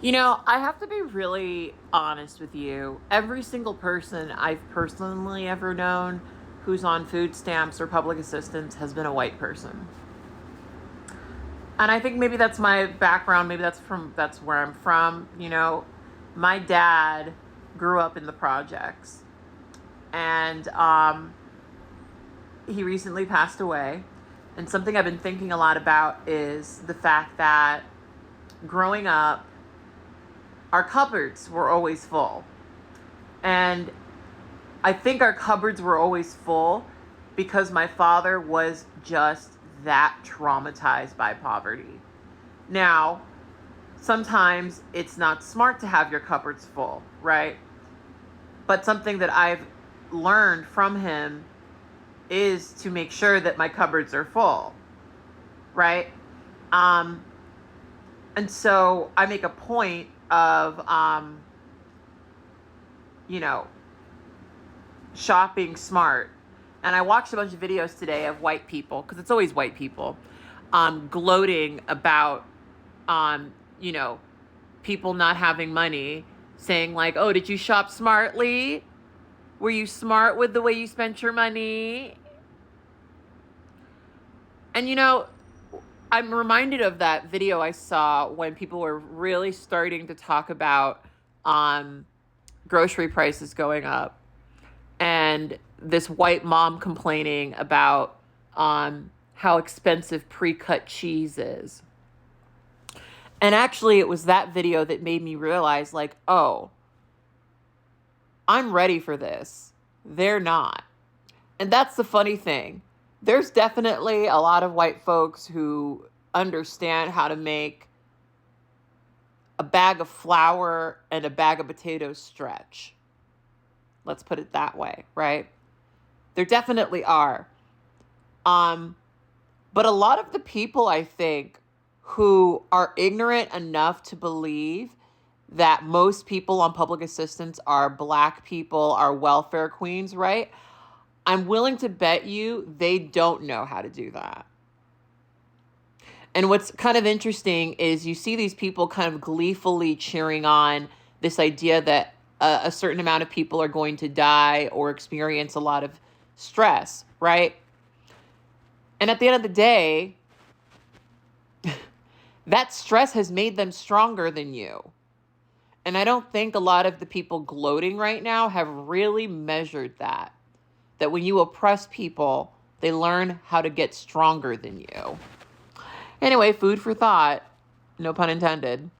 I have to be really honest with you. Every single person I've personally ever known who's on food stamps or public assistance has been a white person. And I think maybe that's my background, maybe that's where I'm from. My dad grew up in the projects, and he recently passed away. And something I've been thinking a lot about is the fact that growing up, our cupboards were always full. And I think our cupboards were always full because my father was just that traumatized by poverty. Now, sometimes it's not smart to have your cupboards full, right? But something that I've learned from him is to make sure that my cupboards are full, right? Um, and so I make a point of, you know, shopping smart. And I watched a bunch of videos today of white people, because it's always white people, gloating about, um, you know, people not having money, saying like, oh, did you shop smartly? Were you smart with the way you spent your money? And, I'm reminded of that video I saw when people were really starting to talk about grocery prices going up, and this white mom complaining about how expensive pre-cut cheese is. And actually, it was that video that made me realize, like, oh, I'm ready for this. They're not. And that's the funny thing. There's definitely a lot of white folks who understand how to make a bag of flour and a bag of potatoes stretch. Let's put it that way, right? There definitely are. But a lot of the people, I think, who are ignorant enough to believe that most people on public assistance are Black people, are welfare queens, right? I'm willing to bet you they don't know how to do that. And what's kind of interesting is you see these people kind of gleefully cheering on this idea that a certain amount of people are going to die or experience a lot of stress, right? And at the end of the day, that stress has made them stronger than you. And I don't think a lot of the people gloating right now have really measured that. That when you oppress people, they learn how to get stronger than you. Anyway, food for thought. No pun intended.